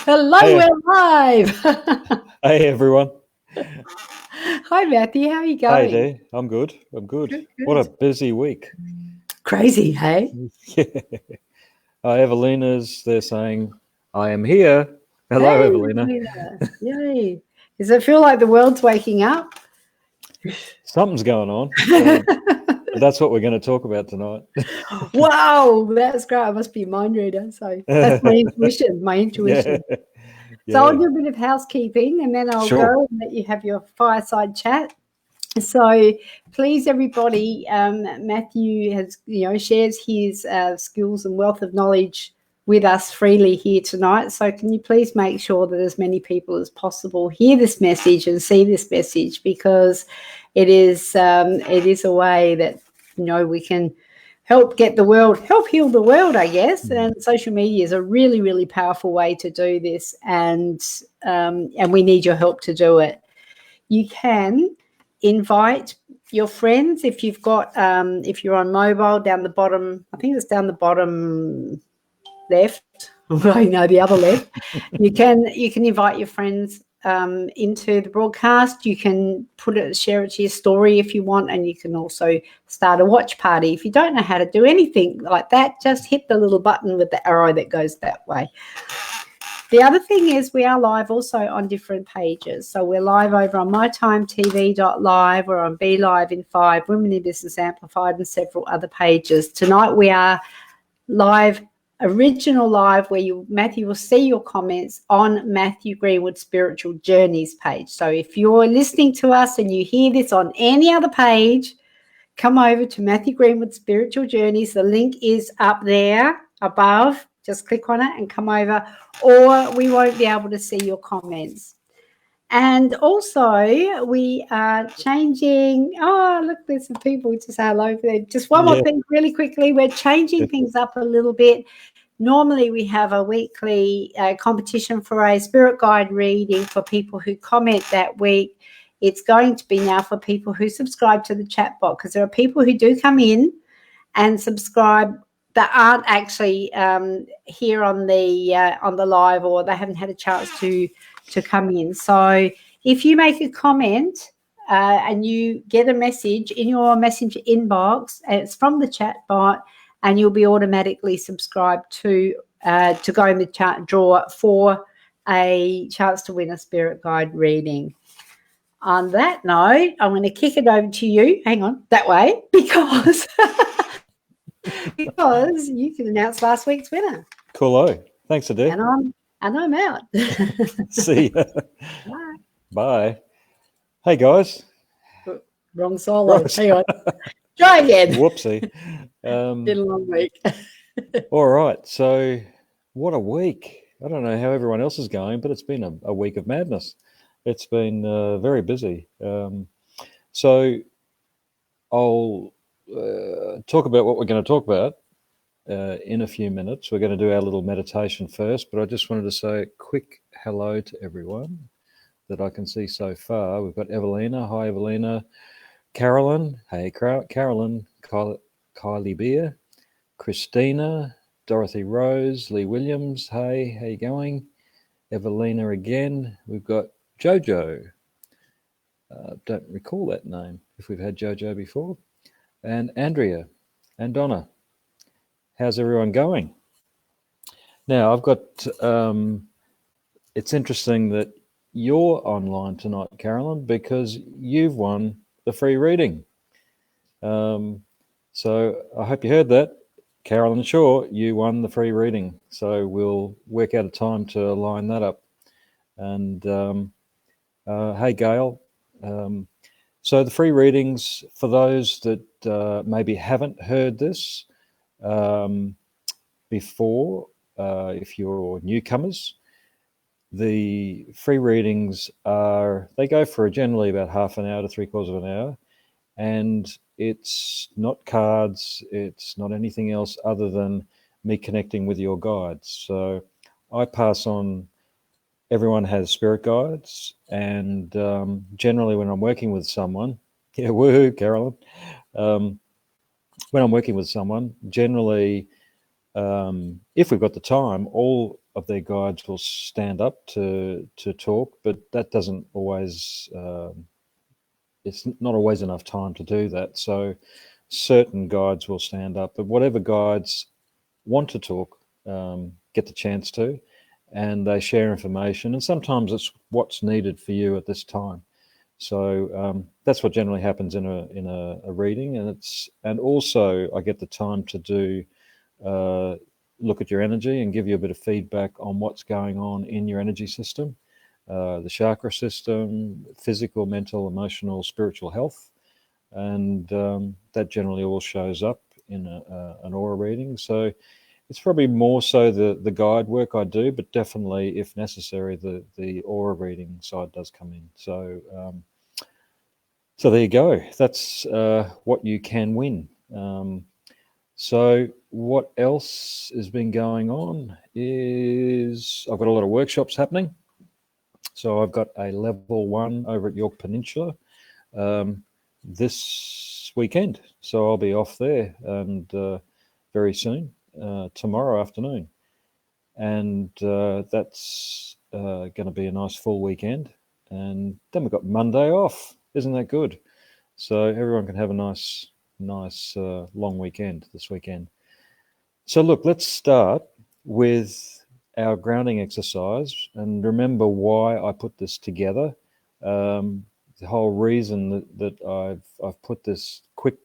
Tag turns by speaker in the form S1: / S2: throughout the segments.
S1: Hello,
S2: Hey.
S1: we're live.
S2: Hey everyone.
S1: Hi, Matthew. How are you going?
S2: Hey Dee. I'm good.
S1: Good.
S2: What a busy week.
S1: Crazy, hey?
S2: Yeah. Evelina's there saying, I am here. Hello,
S1: Hey,
S2: Evelina.
S1: Yay. Does it feel like the world's waking up?
S2: Something's going on. But that's what we're going to talk about tonight.
S1: Wow, that's great. I must be a mind reader. So that's my intuition.
S2: Yeah.
S1: So I'll do a bit of housekeeping and then I'll
S2: Sure.
S1: go and let you have your fireside chat. So please, everybody, Matthew has, shares his skills and wealth of knowledge with us freely here tonight. So can you please make sure that as many people as possible hear this message and see this message, because it is a way that, we can help heal the world, I guess. And social media is a really, really powerful way to do this. And we need your help to do it. You can invite your friends if you've got if you're on mobile, down the bottom, I think it's down the bottom left. I know the other left. You can invite your friends into the broadcast. You can share it to your story if you want, and you can also start a watch party. If you don't know how to do anything like that, just hit the little button with the arrow that goes that way. The other thing is we are live also on different pages. So we're live over on mytimetv.live, or on Be Live in 5, Women in Business Amplified, and several other pages. Tonight we are live, original live, where Matthew will see your comments on Matthew Greenwood Spiritual Journeys page. So if you're listening to us and you hear this on any other page, come over to Matthew Greenwood Spiritual Journeys. The link is up there above. Just click on it and come over, or we won't be able to see your comments. And also, we are changing. Oh, look, there's some people to say hello there. Just one more thing really quickly. We're changing things up a little bit. Normally, we have a weekly competition for a spirit guide reading for people who comment that week. It's going to be now for people who subscribe to the chat bot, because there are people who do come in and subscribe that aren't actually here on the live, or they haven't had a chance to come in. So if you make a comment and you get a message in your messenger inbox, and it's from the chat bot, and you'll be automatically subscribed to go in the draw for a chance to win a spirit guide reading. On that note, I'm going to kick it over to you. Hang on, that way, because because you can announce last week's winner.
S2: Cool. Thanks, Adi.
S1: And I'm out.
S2: See ya.
S1: Bye.
S2: Bye. Hey, guys.
S1: Wrong solo. Hang on. Try again.
S2: Whoopsie.
S1: Been a long week.
S2: All right. So what a week. I don't know how everyone else is going, but it's been a week of madness. It's been very busy. So I'll talk about what we're going to talk about in a few minutes. We're going to do our little meditation first, but I just wanted to say a quick hello to everyone that I can see so far. We've got Evelina. Hi, Evelina. Carolyn. Hey, Carolyn. Kylie Beer. Christina. Dorothy Rose. Lee Williams. Hey, how you going? Evelina again. We've got Jojo. Don't recall that name, if we've had Jojo before. And Andrea and Donna. How's everyone going? Now, I've got, it's interesting that you're online tonight, Carolyn, because you've won the free reading. So I hope you heard that. Carolyn Shaw, you won the free reading. So we'll work out a time to line that up. And hey, Gail. So the free readings, for those that maybe haven't heard this before, if you're newcomers, the free readings they go for generally about half an hour to 3/4 of an hour, and it's not cards, it's not anything else other than me connecting with your guides. So I pass on, everyone has spirit guides, and generally when I'm working with someone, woohoo, Carolyn, when I'm working with someone, generally, if we've got the time, all of their guides will stand up to talk, but that doesn't always, it's not always enough time to do that. So certain guides will stand up, but whatever guides want to talk, get the chance to, and they share information, and sometimes it's what's needed for you at this time. So that's what generally happens in a reading, and also I get the time to do look at your energy and give you a bit of feedback on what's going on in your energy system, the chakra system, physical, mental, emotional, spiritual health, and that generally all shows up in an aura reading. So it's probably more so the guide work I do, but definitely, if necessary, the aura reading side does come in. So there you go. That's what you can win. So what else has been going on is I've got a lot of workshops happening. So I've got a level 1 over at York Peninsula this weekend. So I'll be off there and very soon, tomorrow afternoon. And that's going to be a nice full weekend. And then we've got Monday off. Isn't that good? So everyone can have a nice long weekend this weekend. So look, let's start with our grounding exercise, and remember why I put this together. The whole reason that I've put this quick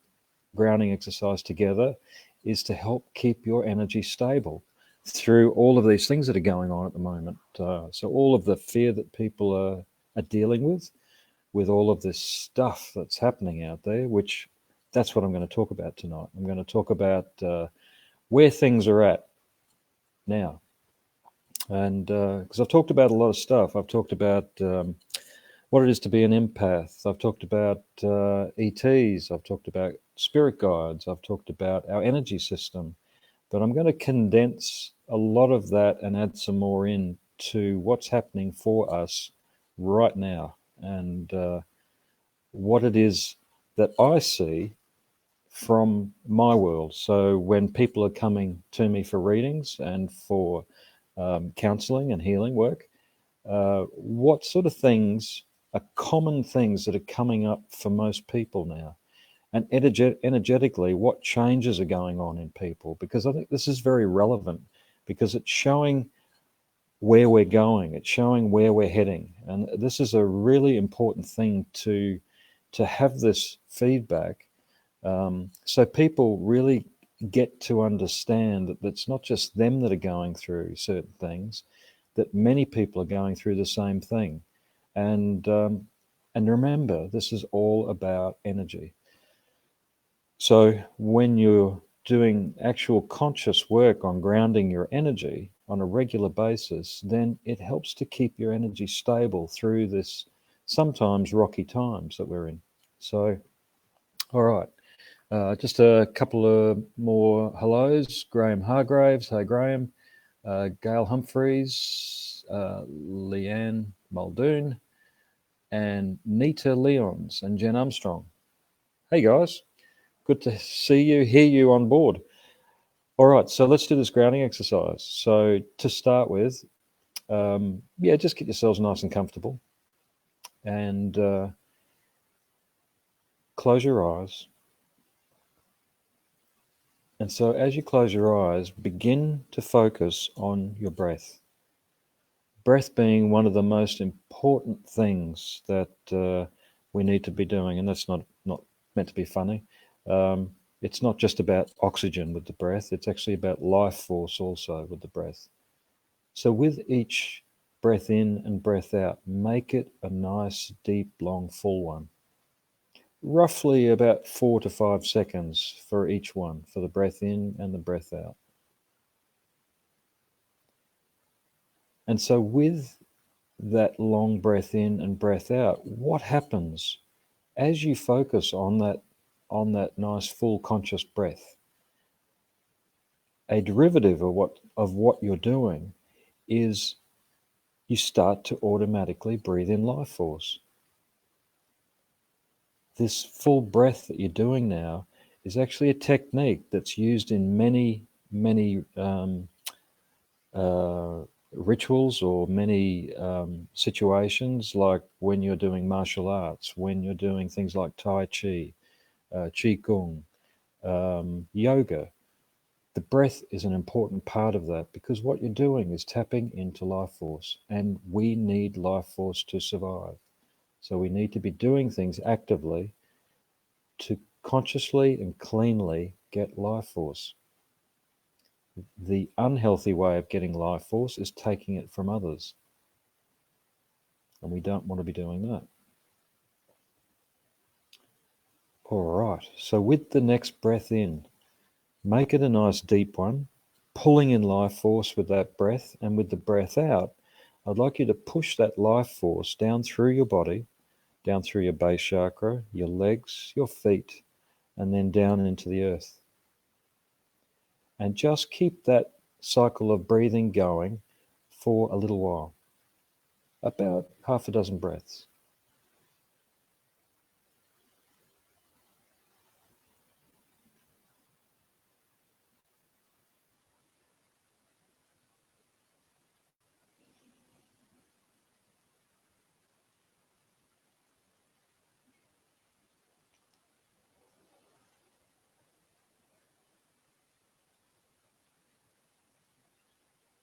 S2: grounding exercise together is to help keep your energy stable through all of these things that are going on at the moment. So all of the fear that people are dealing with all of this stuff that's happening out there, which that's what I'm going to talk about tonight. I'm going to talk about where things are at now. And because I've talked about a lot of stuff. I've talked about what it is to be an empath. I've talked about ETs. I've talked about spirit guides. I've talked about our energy system. But I'm going to condense a lot of that and add some more in to what's happening for us right now, and what it is that I see from my world. So when people are coming to me for readings and for counseling and healing work, what sort of things are common things that are coming up for most people now? And energetically, what changes are going on in people? Because I think this is very relevant, because it's showing where we're going, it's showing where we're heading. And this is a really important thing to have this feedback, so people really get to understand that it's not just them that are going through certain things, that many people are going through the same thing. And remember, this is all about energy. So when you're doing actual conscious work on grounding your energy on a regular basis, then it helps to keep your energy stable through this sometimes rocky times that we're in. So, all right. Just a couple of more hellos. Graham Hargraves. Hey, Graham. Gail Humphreys. Leanne Muldoon. And Nita Leons and Jen Armstrong. Hey, guys. Good to see you, hear you on board. All right, so let's do this grounding exercise. So to start with, just get yourselves nice and comfortable, and close your eyes. And so as you close your eyes, begin to focus on your breath. Breath being one of the most important things that we need to be doing, and that's not meant to be funny. It's not just about oxygen with the breath, it's actually about life force also with the breath. So with each breath in and breath out, make it a nice, deep, long, full one. Roughly about 4 to 5 seconds for each one, for the breath in and the breath out. And so with that long breath in and breath out, what happens as you focus on that nice, full, conscious breath? A derivative of what you're doing is you start to automatically breathe in life force. This full breath that you're doing now is actually a technique that's used in many rituals or many situations, like when you're doing martial arts, when you're doing things like Tai Chi, Qigong, yoga. The breath is an important part of that, because what you're doing is tapping into life force, and we need life force to survive. So we need to be doing things actively to consciously and cleanly get life force. The unhealthy way of getting life force is taking it from others. And we don't want to be doing that. All right, so with the next breath in, make it a nice deep one, pulling in life force with that breath, and with the breath out, I'd like you to push that life force down through your body, down through your base chakra, your legs, your feet, and then down into the earth. And just keep that cycle of breathing going for a little while, about half a dozen breaths.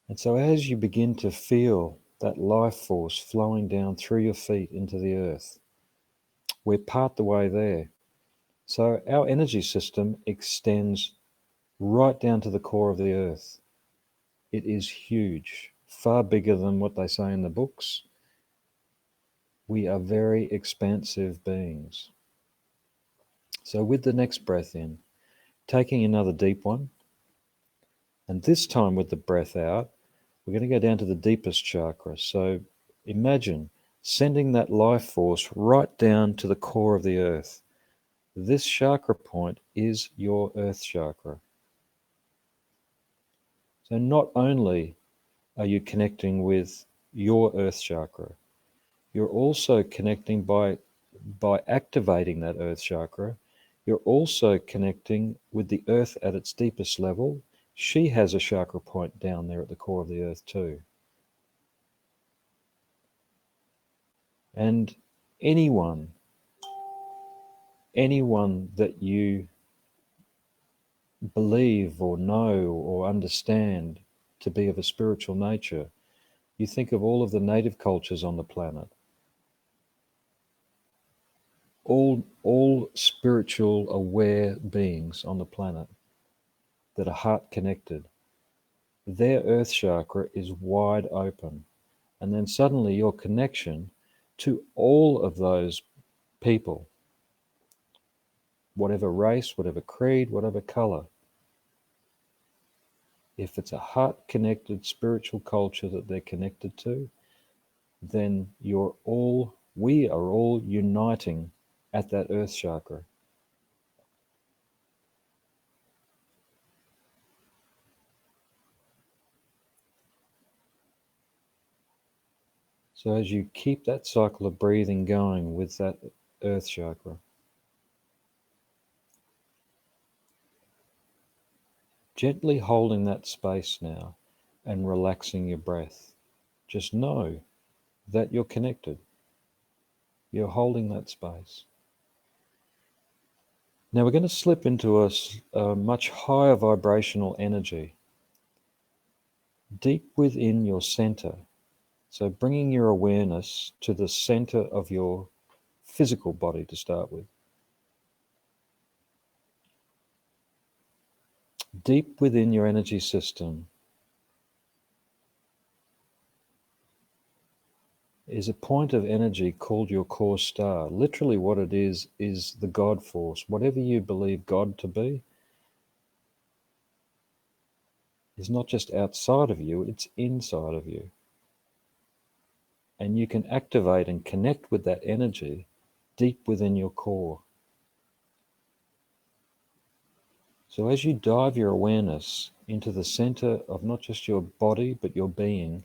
S2: And so as you begin to feel that life force flowing down through your feet into the earth, we're part the way there. So our energy system extends right down to the core of the earth. It is huge, far bigger than what they say in the books. We are very expansive beings. So with the next breath in, taking another deep one, and this time with the breath out, we're going to go down to the deepest chakra. So imagine sending that life force right down to the core of the earth. This chakra point is your earth chakra. So not only are you connecting with your earth chakra, you're also connecting by activating that earth chakra. You're also connecting with the earth at its deepest level. She has a chakra point down there at the core of the earth too. And anyone that you believe or know or understand to be of a spiritual nature, you think of all of the native cultures on the planet, all spiritual aware beings on the planet that are heart connected, their earth chakra is wide open. And then suddenly your connection to all of those people, whatever race, whatever creed, whatever color, if it's a heart connected spiritual culture that they're connected to, then we are all uniting at that earth chakra. So as you keep that cycle of breathing going with that earth chakra, gently holding that space now and relaxing your breath, just know that you're connected. You're holding that space. Now we're going to slip into a much higher vibrational energy, deep within your center. So bringing your awareness to the center of your physical body to start with. Deep within your energy system is a point of energy called your core star. Literally what it is the God force. Whatever you believe God to be is not just outside of you, it's inside of you. And you can activate and connect with that energy deep within your core. So as you dive your awareness into the center of not just your body, but your being,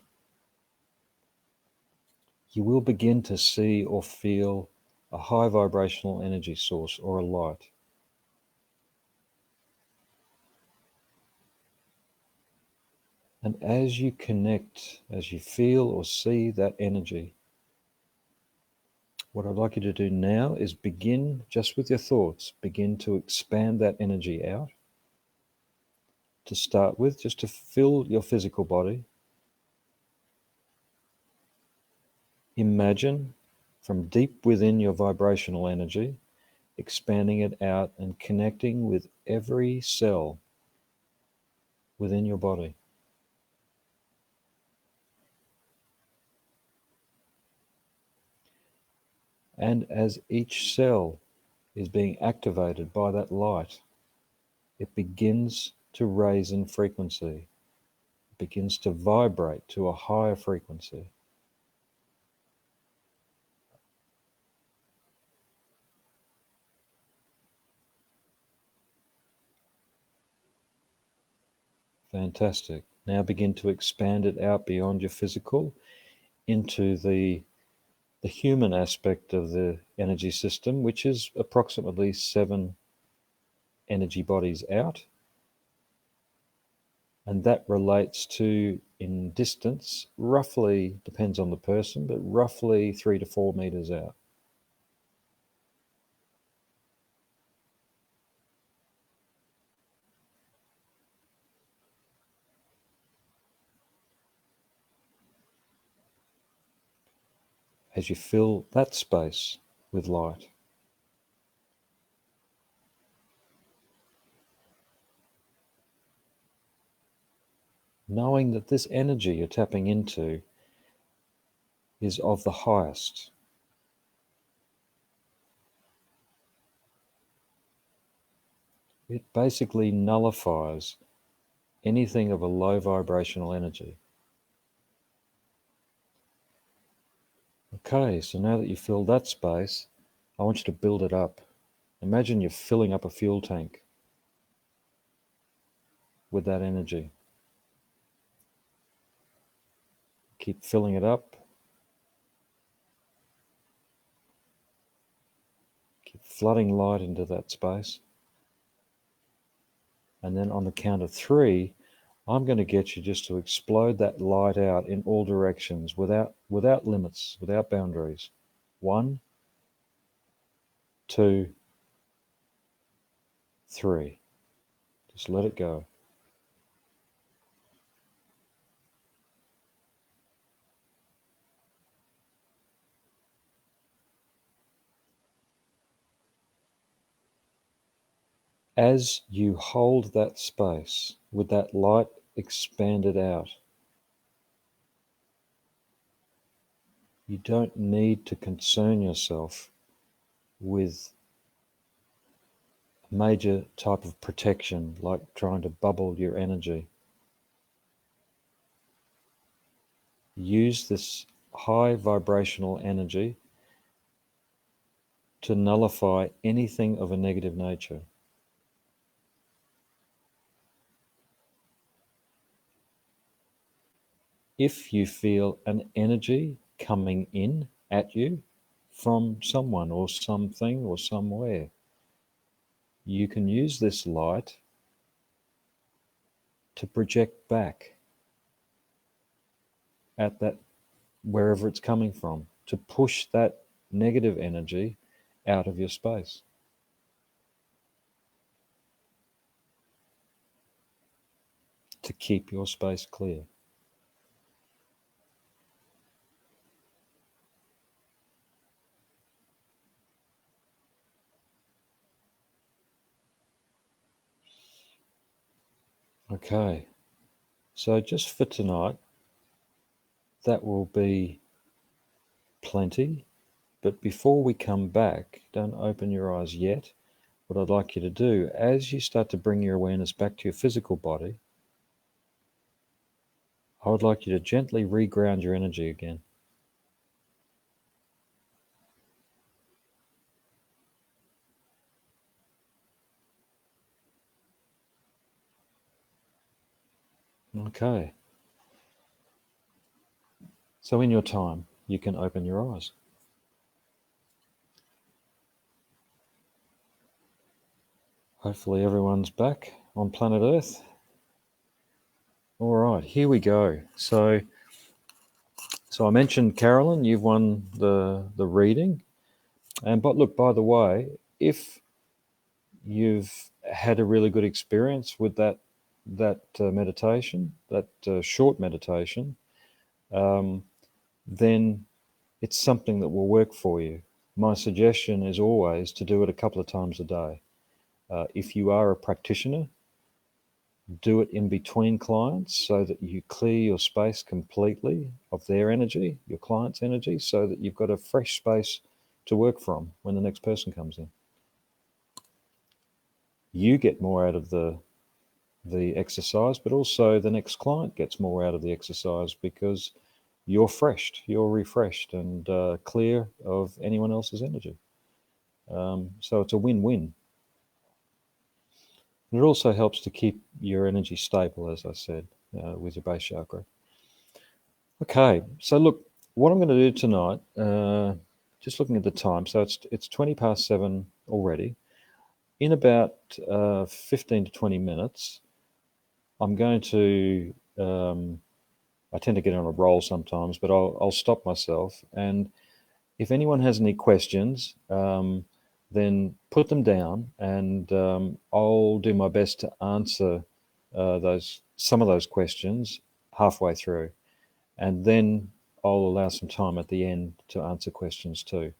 S2: you will begin to see or feel a high vibrational energy source or a light. And as you connect, as you feel or see that energy, what I'd like you to do now is begin, just with your thoughts, begin to expand that energy out. To start with, just to fill your physical body. Imagine from deep within your vibrational energy, expanding it out and connecting with every cell within your body. And as each cell is being activated by that light, it begins to raise in frequency. It begins to vibrate to a higher frequency. Fantastic. Now begin to expand it out beyond your physical into the human aspect of the energy system, which is approximately 7 energy bodies out. And that relates to, in distance, roughly, depends on the person, but roughly 3 to 4 meters out. As you fill that space with light. Knowing that this energy you're tapping into is of the highest. It basically nullifies anything of a low vibrational energy. Okay, so now that you've filled that space, I want you to build it up. Imagine you're filling up a fuel tank with that energy. Keep filling it up. Keep flooding light into that space. And then on the count of 3, I'm going to get you just to explode that light out in all directions without limits, without boundaries. 1, 2, 3. Just let it go. As you hold that space with that light expanded out, you don't need to concern yourself with a major type of protection like trying to bubble your energy. Use this high vibrational energy to nullify anything of a negative nature. If you feel an energy coming in at you from someone or something or somewhere, you can use this light to project back at that, wherever it's coming from, to push that negative energy out of your space. To keep your space clear. Okay, so just for tonight, that will be plenty. But before we come back, don't open your eyes yet. What I'd like you to do, as you start to bring your awareness back to your physical body, I would like you to gently reground your energy again. Okay. So in your time, you can open your eyes. Hopefully everyone's back on planet Earth. All right, here we go. So I mentioned, Carolyn, you've won the reading. But look, by the way, if you've had a really good experience with that meditation, that short meditation, then it's something that will work for you. My suggestion is always to do it a couple of times a day. If you are a practitioner, do it in between clients so that you clear your space completely of their energy, your client's energy, so that you've got a fresh space to work from when the next person comes in. You get more out of the exercise, but also the next client gets more out of the exercise because you're refreshed and clear of anyone else's energy. So it's a win-win. It also helps to keep your energy stable, as I said, with your base chakra. Okay, so look, what I'm going to do tonight, just looking at the time, so it's 20 past 7 already. In about 15 to 20 minutes, I'm going to, I tend to get on a roll sometimes, but I'll stop myself. And if anyone has any questions, then put them down, and I'll do my best to answer some of those questions halfway through, and then I'll allow some time at the end to answer questions too.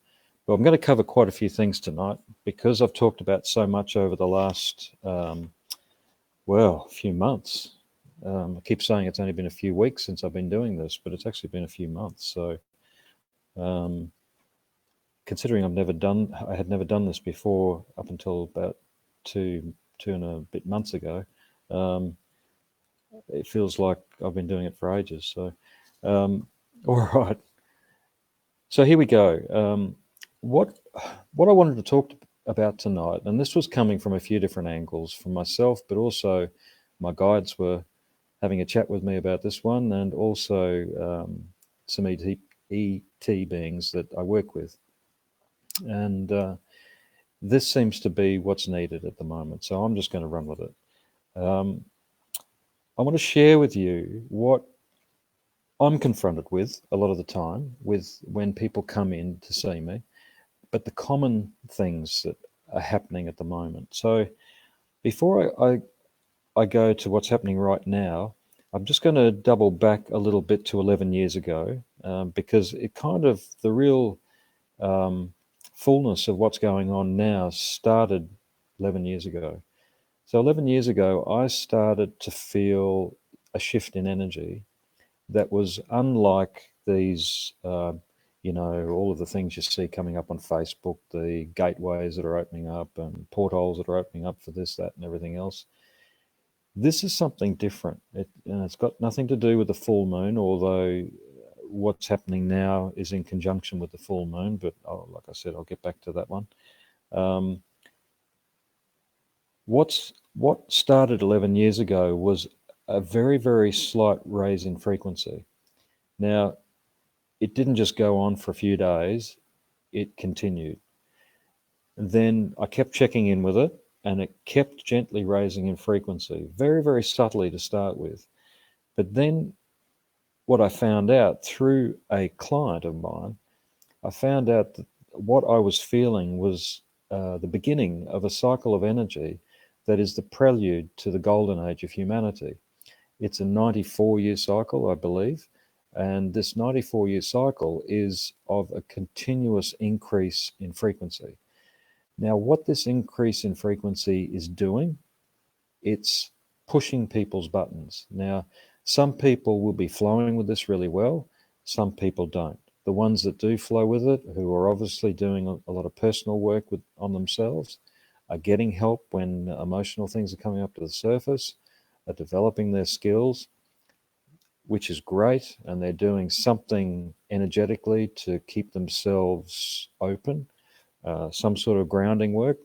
S2: But I'm going to cover quite a few things tonight because I've talked about so much over the last few months. I keep saying it's only been a few weeks since I've been doing this, but it's actually been a few months. So considering I had never done this before up until about two and a bit months ago, it feels like I've been doing it for ages. So, all right. So here we go. What I wanted to talk about tonight, and this was coming from a few different angles, from myself, but also my guides were having a chat with me about this one, and also some ET beings that I work with. And this seems to be what's needed at the moment, so I'm just going to run with it. I want to share with you what I'm confronted with a lot of the time with when people come in to see me, but the common things that are happening at the moment. So before I go to what's happening right now, I'm just going to double back a little bit to 11 years ago, because it kind of, the real fullness of what's going on now started 11 years ago. So 11 years ago, I started to feel a shift in energy that was unlike these, all of the things you see coming up on Facebook, the gateways that are opening up and portholes that are opening up for this, that, and everything else. This is something different. It's got nothing to do with the full moon, although what's happening now is in conjunction with the full moon, but like I said, I'll get back to that one. What started 11 years ago was a very, very slight raise in frequency. Now, it didn't just go on for a few days, it continued. And then I kept checking in with it, and it kept gently raising in frequency, very, very subtly to start with. But then what I found out through a client of mine, I found out that what I was feeling was the beginning of a cycle of energy that is the prelude to the golden age of humanity. It's a 94-year cycle, I believe, and this 94-year cycle is of a continuous increase in frequency. Now, what this increase in frequency is doing, it's pushing people's buttons. Now, some people will be flowing with this really well, some people don't. The ones that do flow with it, who are obviously doing a lot of personal work on themselves, are getting help when emotional things are coming up to the surface, are developing their skills, which is great, and they're doing something energetically to keep themselves open, some sort of grounding work.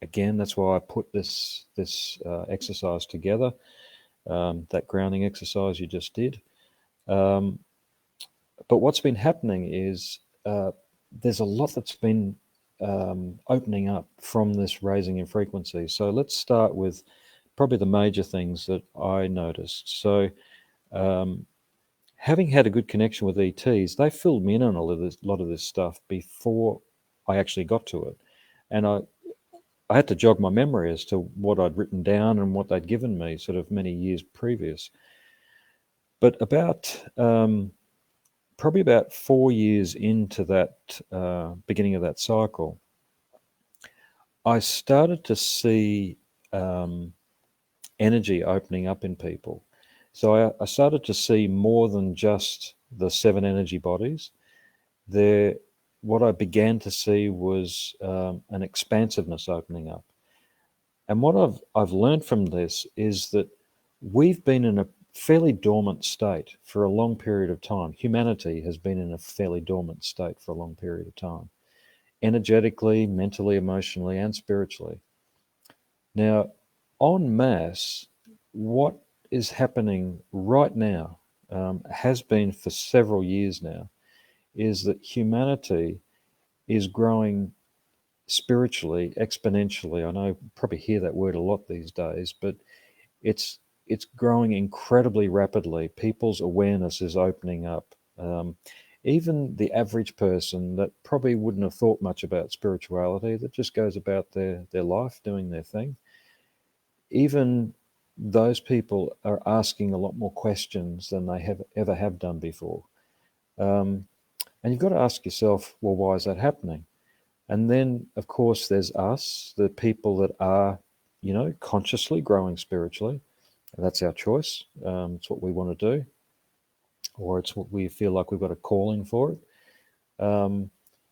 S2: Again, that's why I put this exercise together, that grounding exercise you just did. But what's been happening is there's a lot that's been opening up from this raising in frequency. So let's start with probably the major things that I noticed. So having had a good connection with ETs, they filled me in on a lot of this stuff before I actually got to it. And I had to jog my memory as to what I'd written down and what they'd given me sort of many years previous. But about probably about 4 years into that beginning of that cycle, I started to see energy opening up in people. So I started to see more than just the 7 energy bodies. What I began to see was an expansiveness opening up. And what I've learned from this is that we've been in a fairly dormant state for a long period of time. Humanity has been in a fairly dormant state for a long period of time, energetically, mentally, emotionally, and spiritually. Now, en masse, what is happening right now, has been for several years now, is that humanity is growing spiritually, exponentially. I know you probably hear that word a lot these days, but it's growing incredibly rapidly. People's awareness is opening up. Even the average person that probably wouldn't have thought much about spirituality, that just goes about their life doing their thing, even those people are asking a lot more questions than they ever have done before. And you've got to ask yourself, well, why is that happening? And then, of course, there's us, the people that are, consciously growing spiritually. And that's our choice. It's what we want to do, or it's what we feel like we've got a calling for it,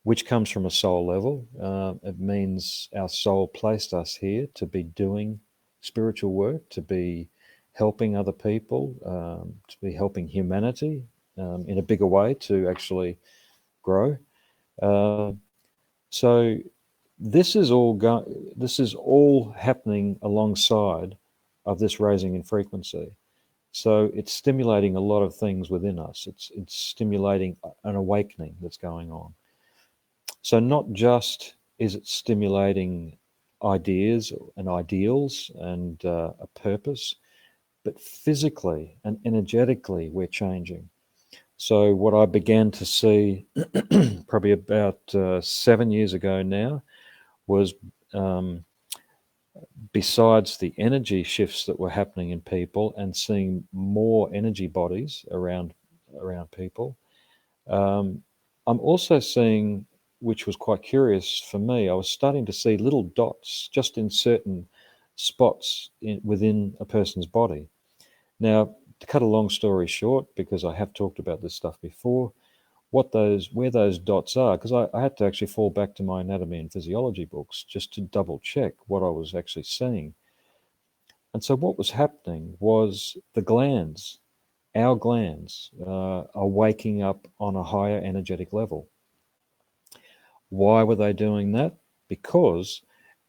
S2: which comes from a soul level. It means our soul placed us here to be doing spiritual work, to be helping other people, to be helping humanity in a bigger way to actually grow. So this is all happening alongside of this raising in frequency. So it's stimulating a lot of things within us. It's stimulating an awakening that's going on. So not just is it stimulating ideas and ideals and a purpose, but physically and energetically we're changing. So what I began to see probably about 7 years ago now was, besides the energy shifts that were happening in people and seeing more energy bodies around people, I'm also seeing, which was quite curious for me, I was starting to see little dots just in certain spots within a person's body. Now, to cut a long story short, because I have talked about this stuff before, where those dots are, because I had to actually fall back to my anatomy and physiology books just to double check what I was actually seeing. And so what was happening was our glands are waking up on a higher energetic level. Why were they doing that? Because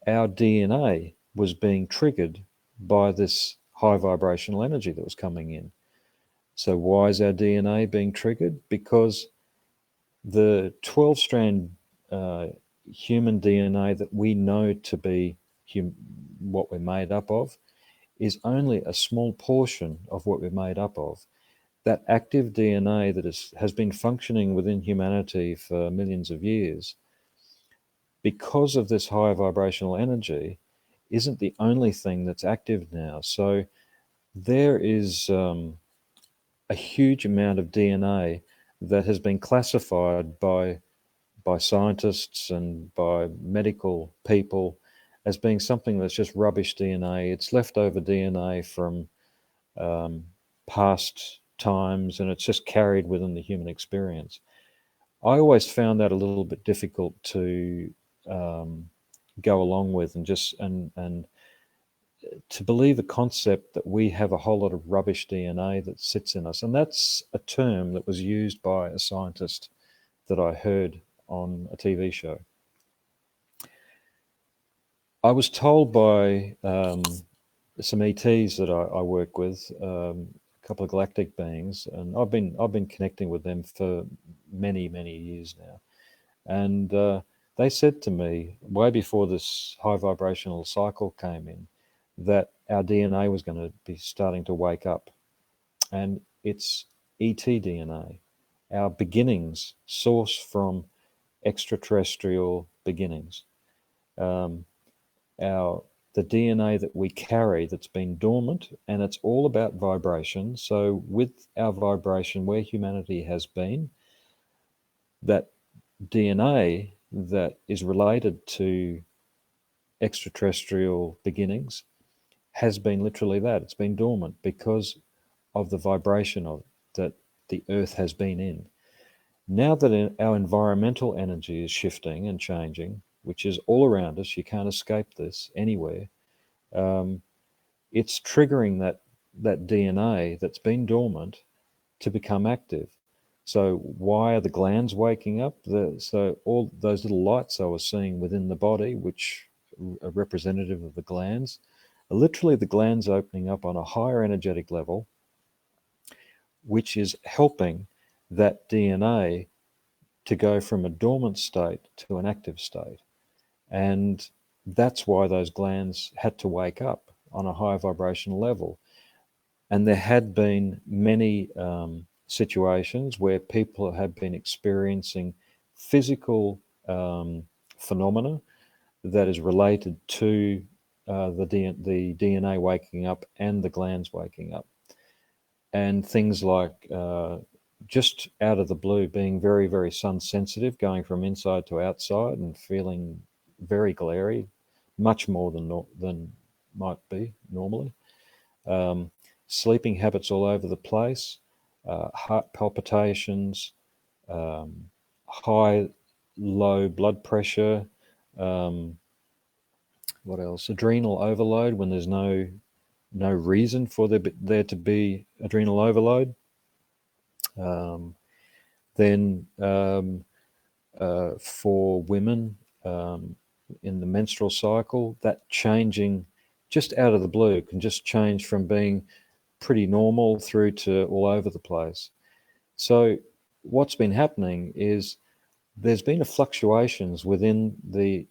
S2: our DNA was being triggered by this high vibrational energy that was coming in. So why is our DNA being triggered? Because the 12-strand human DNA that we know to be what we're made up of is only a small portion of what we're made up of. That active DNA that has been functioning within humanity for millions of years, because of this higher vibrational energy, isn't the only thing that's active now. So there is a huge amount of DNA that has been classified by scientists and by medical people as being something that's just rubbish DNA. It's leftover DNA from past times, and it's just carried within the human experience. I always found that a little bit difficult to go along with, and to believe the concept that we have a whole lot of rubbish DNA that sits in us. And that's a term that was used by a scientist that I heard on a TV show. I was told by some ETs that I work with, a couple of galactic beings, and I've been connecting with them for many, many years now. And they said to me, way before this high vibrational cycle came in, that our DNA was going to be starting to wake up. And it's ET DNA. Our beginnings source from extraterrestrial beginnings. The DNA that we carry that's been dormant, and it's all about vibration. So with our vibration, where humanity has been, that DNA that is related to extraterrestrial beginnings has been literally that. It's been dormant because of the vibration of that the Earth has been in. Now that our environmental energy is shifting and changing, which is all around us, you can't escape this anywhere, it's triggering that DNA that's been dormant to become active. So why are the glands waking up? So all those little lights I was seeing within the body, which are representative of the glands, are literally the glands opening up on a higher energetic level, which is helping that DNA to go from a dormant state to an active state. And that's why those glands had to wake up on a higher vibrational level. And there had been many situations where people have been experiencing physical phenomena that is related to the DNA waking up and the glands waking up. And things like just out of the blue being very, very sun sensitive, going from inside to outside and feeling very glary, much more than might be normally. Sleeping habits all over the place, heart palpitations, high, low blood pressure, what else? Adrenal overload when there's no reason for there to be adrenal overload. Then for women in the menstrual cycle, that changing just out of the blue can just change from being pretty normal through to all over the place. So what's been happening is there's been a fluctuations within the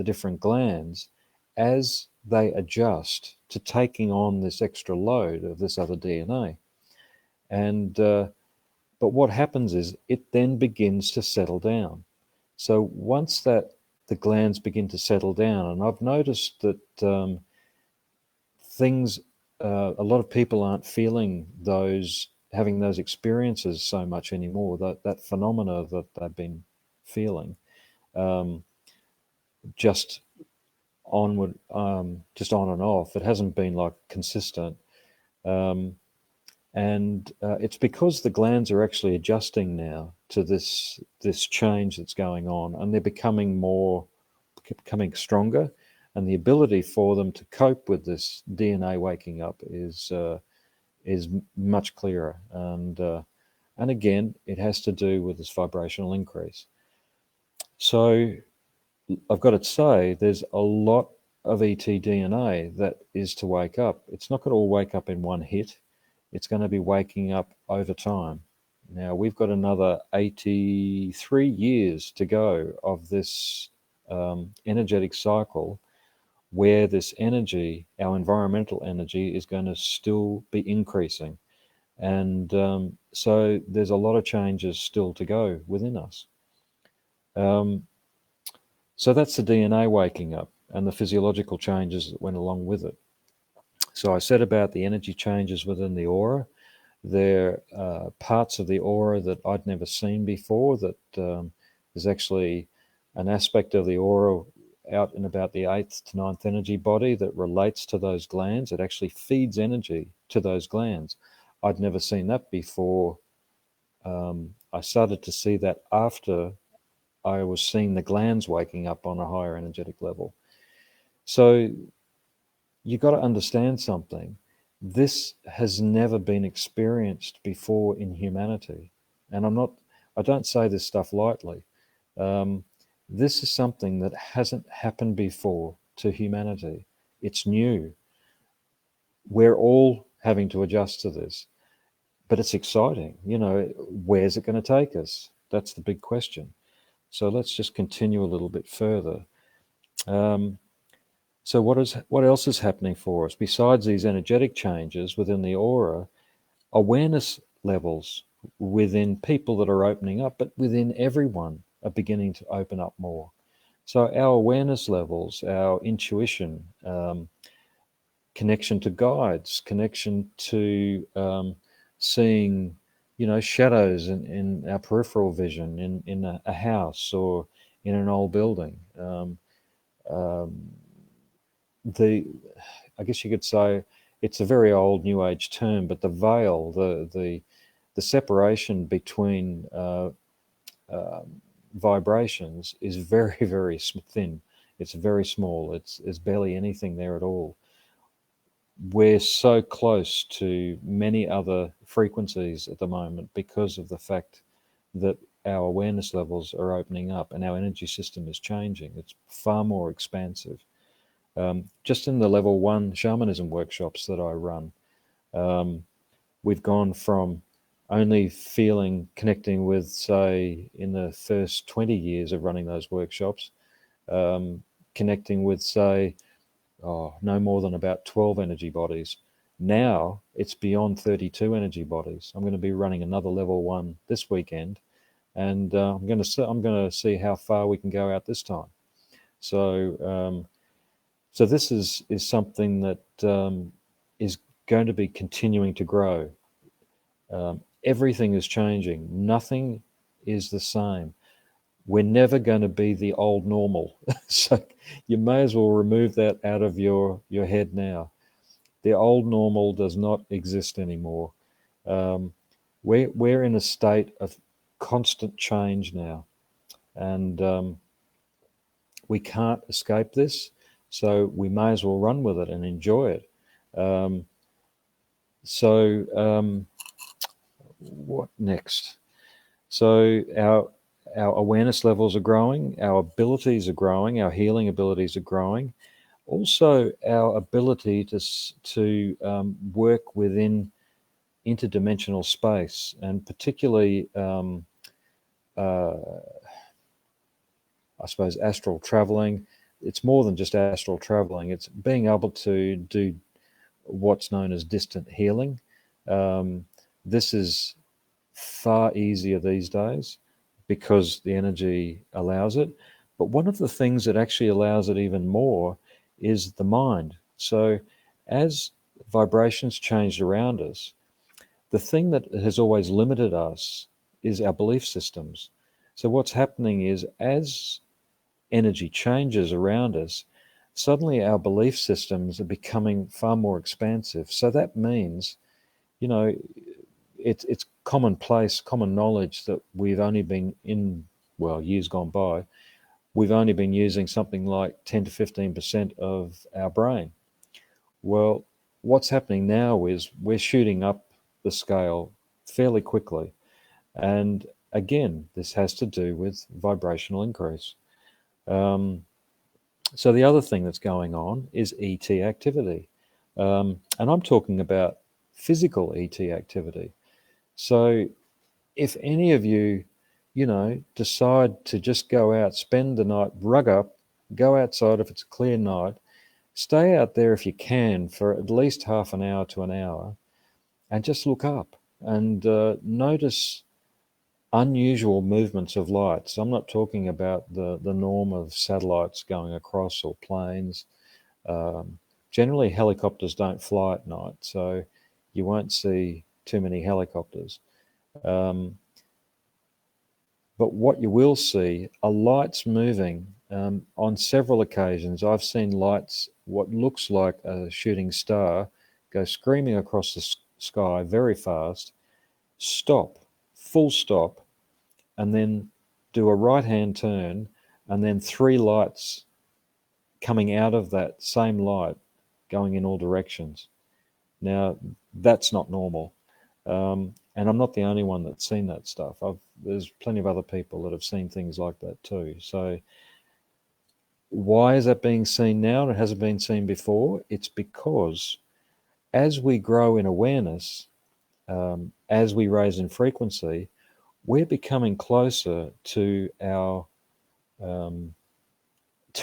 S2: different glands as they adjust to taking on this extra load of this other DNA. And but what happens is it then begins to settle down. So once that the glands begin to settle down, and I've noticed that things, a lot of people aren't feeling having those experiences so much anymore, that phenomena that they've been feeling, just onward, just on and off. It hasn't been like consistent. And it's because the glands are actually adjusting now to this change that's going on, and they're becoming stronger, and the ability for them to cope with this DNA waking up is much clearer. And again, it has to do with this vibrational increase. So I've got to say, there's a lot of ET DNA that is to wake up. It's not going to all wake up in one hit. It's going to be waking up over time. Now, we've got another 83 years to go of this energetic cycle where this energy, our environmental energy, is going to still be increasing. And so there's a lot of changes still to go within us. So that's the DNA waking up and the physiological changes that went along with it. So I said about the energy changes within the aura. There are parts of the aura that I'd never seen before, that there's actually an aspect of the aura out in about the 8th to 9th energy body that relates to those glands. It actually feeds energy to those glands. I'd never seen that before. I started to see that after I was seeing the glands waking up on a higher energetic level. So you've got to understand something. This has never been experienced before in humanity. And I don't say this stuff lightly. This is something that hasn't happened before to humanity. It's new. We're all having to adjust to this, but it's exciting. Where's it going to take us? That's the big question. So let's just continue a little bit further. So what else is happening for us besides these energetic changes within the aura? Awareness levels within people that are opening up, but within everyone are beginning to open up more. So our awareness levels, our intuition, connection to guides, connection to seeing, shadows in our peripheral vision, in a house or in an old building. I guess you could say it's a very old New Age term, but the veil, the separation between vibrations is very, very thin. It's very small. There's barely anything there at all. We're so close to many other frequencies at the moment because of the fact that our awareness levels are opening up and our energy system is changing. It's far more expansive. Just in the level 1 shamanism workshops that I run, we've gone from only connecting with, say, in the first 20 years of running those workshops, connecting with, say, no more than about 12 energy bodies. Now it's beyond 32 energy bodies. I'm going to be running another level 1 this weekend, and I'm going to see how far we can go out this time. So this is something that is going to be continuing to grow. Everything is changing. Nothing is the same. We're never going to be the old normal. So you may as well remove that out of your head now. The old normal does not exist anymore. We're in a state of constant change now, and we can't escape this. So we may as well run with it and enjoy it. What next? So our awareness levels are growing, our abilities are growing, our healing abilities are growing. Also, our ability to work within interdimensional space, and particularly, I suppose, astral traveling. It's more than just astral traveling. It's being able to do what's known as distant healing. This is far easier these days because the energy allows it. But one of the things that actually allows it even more is the mind. So as vibrations change around us, the thing that has always limited us is our belief systems. So what's happening is, as energy changes around us, suddenly our belief systems are becoming far more expansive. So that means, it's commonplace, common knowledge that we've only been years gone by, we've only been using something like 10 to 15% of our brain. Well, what's happening now is we're shooting up the scale fairly quickly. And again, this has to do with vibrational increase. So the other thing that's going on is ET activity. And I'm talking about physical ET activity. So if any of you, decide to just go out, spend the night, rug up, go outside if it's a clear night, stay out there if you can for at least half an hour to an hour, and just look up and notice unusual movements of lights. I'm not talking about the norm of satellites going across or planes. Generally, helicopters don't fly at night, so you won't see too many helicopters. But what you will see are lights moving. On several occasions, I've seen lights, what looks like a shooting star, go screaming across the sky very fast, stop, full stop, and then do a right-hand turn, and then 3 lights coming out of that same light going in all directions. Now, that's not normal. And I'm not the only one that's seen that stuff. There's plenty of other people that have seen things like that too. So why is that being seen now and it hasn't been seen before? It's because as we grow in awareness, as we raise in frequency, we're becoming closer to our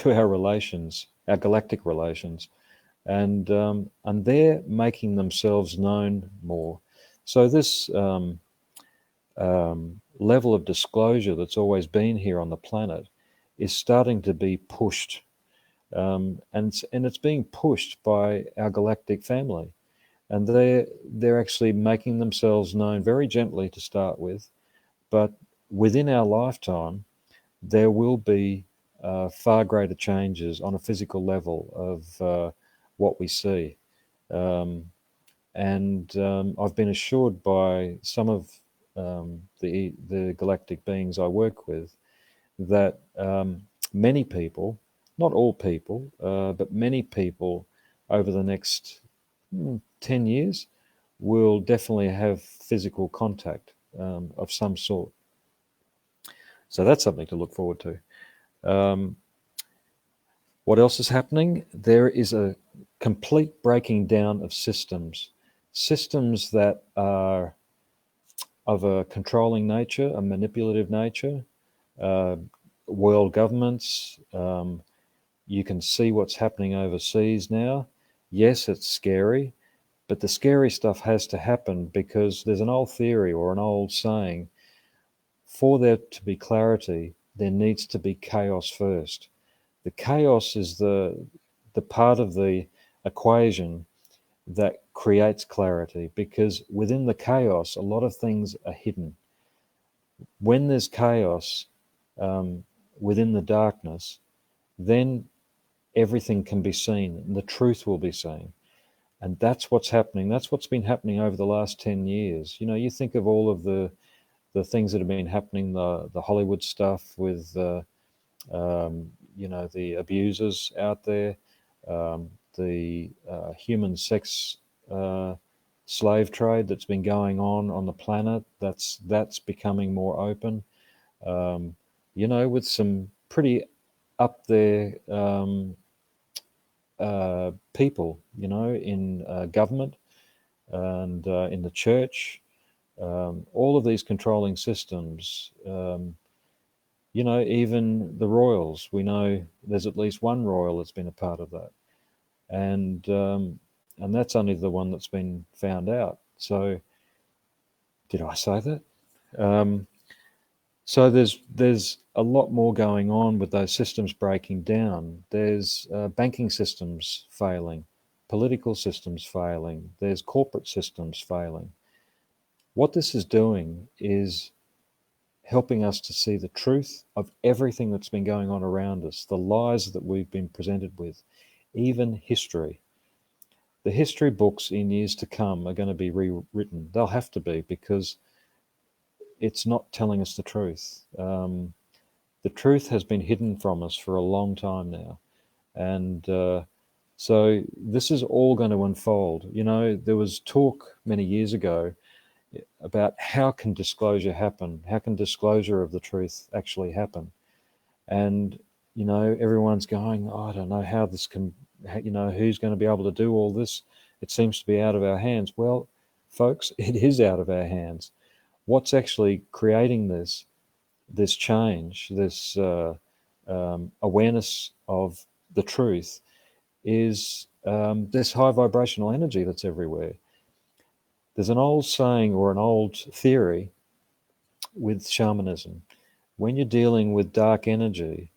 S2: relations our galactic relations, and they're making themselves known more. So this level of disclosure that's always been here on the planet is starting to be pushed, and it's being pushed by our galactic family, and they're actually making themselves known very gently to start with, but within our lifetime there will be far greater changes on a physical level of what we see. I've been assured by some of the galactic beings I work with that many people, not all people, but many people over the next 10 years will definitely have physical contact of some sort. So that's something to look forward to. What else is happening? There is a complete breaking down of systems that are of a controlling nature, a manipulative nature, world governments. You can see what's happening overseas now. Yes, it's scary, but the scary stuff has to happen because there's an old theory or an old saying, for there to be clarity, there needs to be chaos first. The chaos is the part of the equation that creates clarity, because within the chaos, a lot of things are hidden. When there's chaos within the darkness, then everything can be seen, and the truth will be seen. And that's what's happening. That's what's been happening over the last 10 years. You know, you think of all of the things that have been happening, the Hollywood stuff with, you know, the abusers out there, the human sex slave trade that's been going on the planet. That's becoming more open. You know, with some pretty up there people, you know, in government and in the church, all of these controlling systems. You know, even the royals, we know there's at least one royal that's been a part of that. And that's only the one that's been found out. So, did I say that? So there's a lot more going on with those systems breaking down. There's banking systems failing, political systems failing, there's corporate systems failing. What this is doing is helping us to see the truth of everything that's been going on around us, the lies that we've been presented with, even history. The history books in years to come are going to be rewritten. They'll have to be, because it's not telling us the truth. The truth has been hidden from us for a long time now. And so this is all going to unfold. You know, there was talk many years ago about how can disclosure happen? How can disclosure of the truth actually happen? And, you know, everyone's going, oh, I don't know how this can, you know, who's going to be able to do all this? It seems to be out of our hands. Well, folks, it is out of our hands. What's actually creating this change, this awareness of the truth is this high vibrational energy that's everywhere. There's an old saying or an old theory with shamanism. When you're dealing with dark energy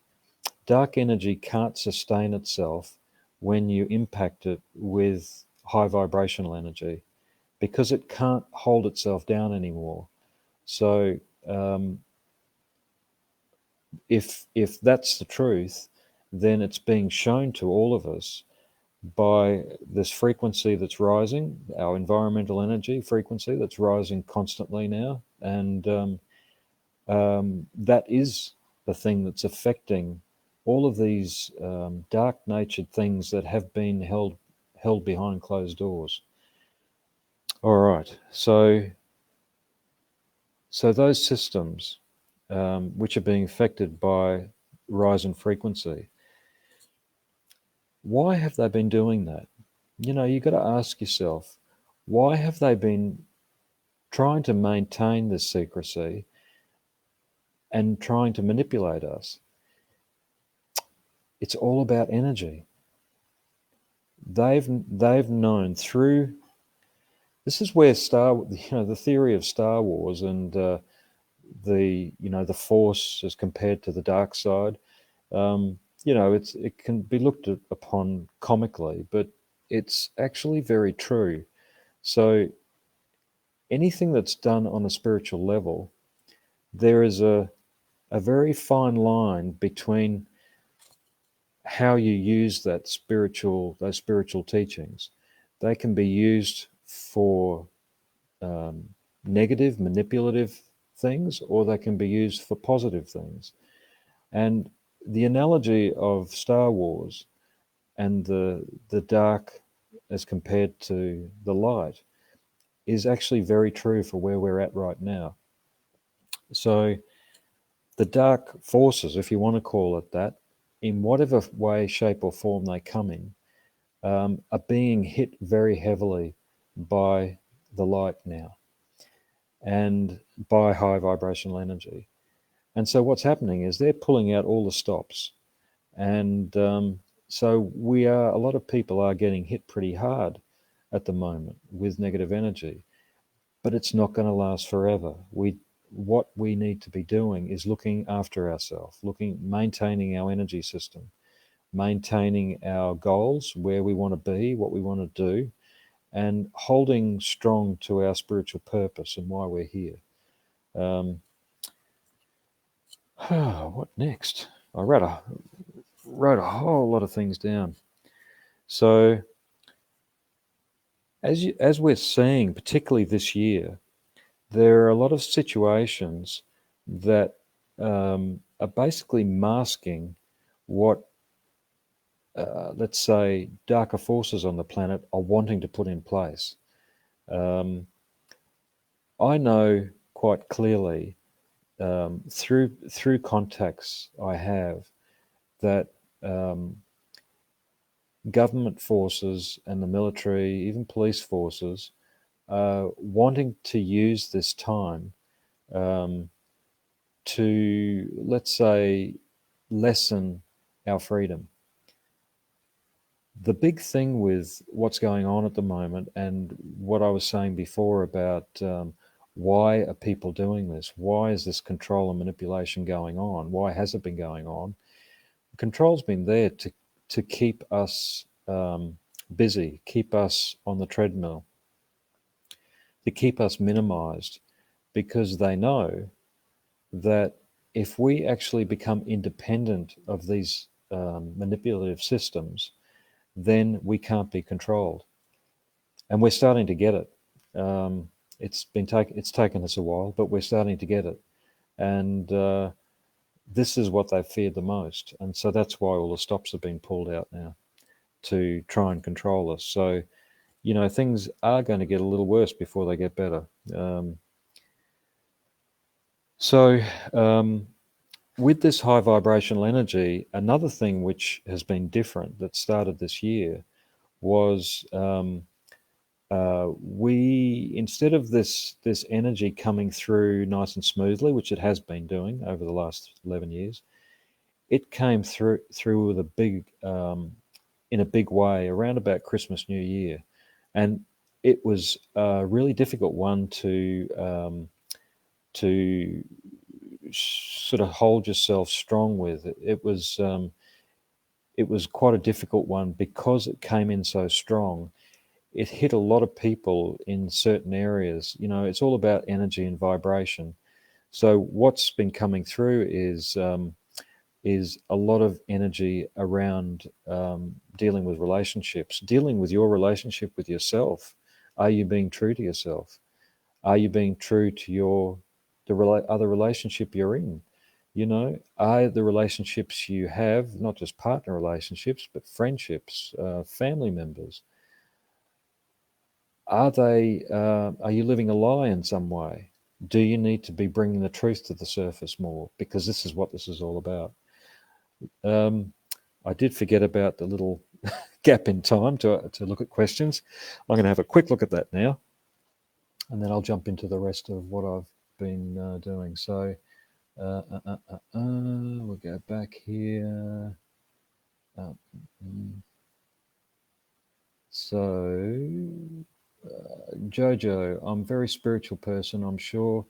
S2: can't sustain itself when you impact it with high vibrational energy, because it can't hold itself down anymore. So if that's the truth, then it's being shown to all of us by this frequency that's rising, our environmental energy frequency that's rising constantly now. And that is the thing that's affecting all of these dark-natured things that have been held behind closed doors. All right, so those systems which are being affected by rise in frequency, why have they been doing that? You know, you've got to ask yourself, why have they been trying to maintain this secrecy and trying to manipulate us? It's all about energy. they've known through. This is where the theory of Star Wars and the Force as compared to the dark side. It can be looked upon comically, but it's actually very true. So anything that's done on a spiritual level, there is a very fine line between how you use those spiritual teachings. They can be used for negative, manipulative things, or they can be used for positive things. And the analogy of Star Wars and the dark as compared to the light is actually very true for where we're at right now. So the dark forces, if you want to call it that, in whatever way, shape, or form they come in, are being hit very heavily by the light now and by high vibrational energy. And so what's happening is they're pulling out all the stops. And so a lot of people are getting hit pretty hard at the moment with negative energy, but it's not going to last forever. What we need to be doing is looking after ourselves, maintaining our energy system, maintaining our goals, where we want to be, what we want to do, and holding strong to our spiritual purpose and why we're here. What next? I wrote a whole lot of things down. So as we're seeing, particularly this year, there are a lot of situations that are basically masking what, let's say, darker forces on the planet are wanting to put in place. I know quite clearly through contacts I have that government forces and the military, even police forces, wanting to use this time to, let's say, lessen our freedom. The big thing with what's going on at the moment, and what I was saying before about why are people doing this? Why is this control and manipulation going on? Why has it been going on? Control's been there to keep us busy, keep us on the treadmill, to keep us minimized, because they know that if we actually become independent of these manipulative systems, then we can't be controlled. And we're starting to get it. It's taken us a while, but we're starting to get it. And this is what they feared the most. And so that's why all the stops have been pulled out now, to try and control us. So, things are going to get a little worse before they get better. With this high vibrational energy, another thing which has been different that started this year was we, instead of this energy coming through nice and smoothly, which it has been doing over the last 11 years, it came through with in a big way around about Christmas, New Year, and it was a really difficult one to sort of hold yourself strong with. It was quite a difficult one because it came in so strong. It hit a lot of people in certain areas. It's all about energy and vibration. So what's been coming through is a lot of energy around dealing with relationships, dealing with your relationship with yourself. Are you being true to yourself? Are you being true to the other relationship you're in? Are the relationships you have, not just partner relationships, but friendships, family members, are you living a lie in some way? Do you need to be bringing the truth to the surface more? Because this is what this is all about. I did forget about the little gap in time to look at questions. I'm going to have a quick look at that now, and then I'll jump into the rest of what I've been doing. So we'll go back here. So, Jojo, I'm a very spiritual person. I'm sure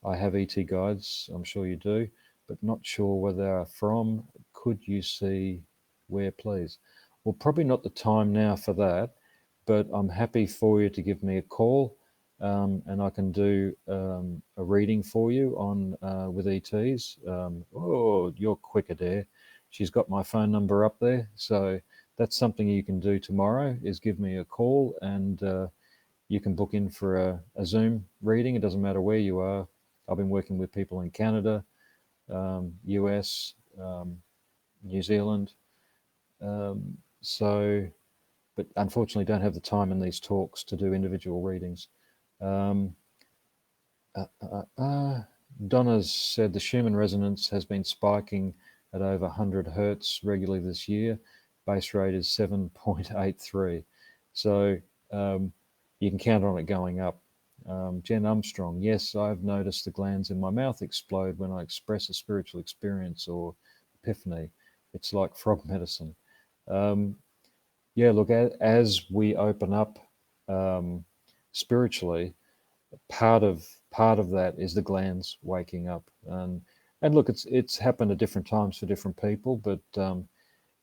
S2: I have ET guides. I'm sure you do, but not sure where they are from. Could you see where, please? Well, probably not the time now for that, but I'm happy for you to give me a call, and I can do a reading for you on with ETs. Oh, you're quicker there. She's got my phone number up there, so that's something you can do tomorrow. Is give me a call, and you can book in for a Zoom reading. It doesn't matter where you are. I've been working with people in Canada, US, New Zealand. So, but unfortunately, don't have the time in these talks to do individual readings. Um, Donna's said the Schumann resonance has been spiking at over 100 hertz regularly this year. Base rate is 7.83. So you can count on it going up. Jen Armstrong, yes, I've noticed the glands in my mouth explode when I express a spiritual experience or epiphany. It's like frog medicine. Yeah, look, as we open up spiritually, part of that is the glands waking up, and look, it's happened at different times for different people, but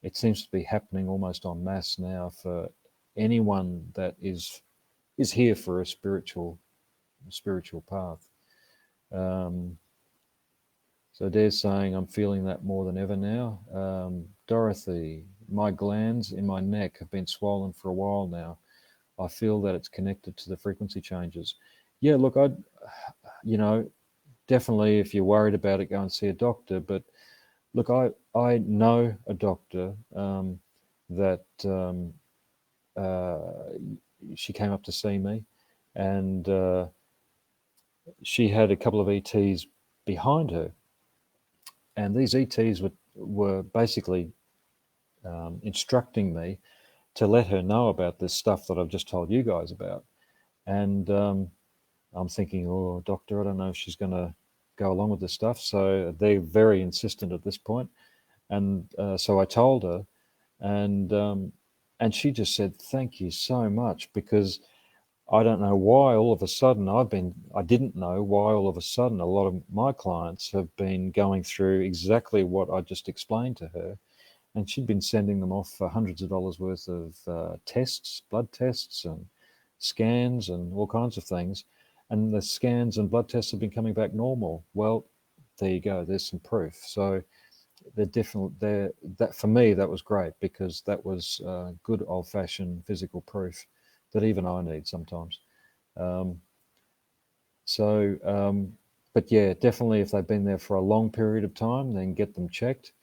S2: it seems to be happening almost en masse now for anyone that is here for a spiritual path. So they're saying I'm feeling that more than ever now. Dorothy, my glands in my neck have been swollen for a while now. I feel that it's connected to the frequency changes. Yeah, look, definitely if you're worried about it, go and see a doctor. But look, I know a doctor that she came up to see me, and she had a couple of ETs behind her, and these ETs were basically instructing me to let her know about this stuff that I've just told you guys about. And I'm thinking, oh, doctor, I don't know if she's going to go along with this stuff. So they're very insistent at this point. And so I told her, and she just said, thank you so much, because I don't know why all of a sudden I didn't know why all of a sudden a lot of my clients have been going through exactly what I just explained to her. And she'd been sending them off for hundreds of dollars worth of tests, blood tests and scans and all kinds of things. And the scans and blood tests have been coming back normal. Well, there you go. There's some proof. So they're different. That for me, that was great, because that was good old-fashioned physical proof that even I need sometimes. But yeah, definitely if they've been there for a long period of time, then get them checked.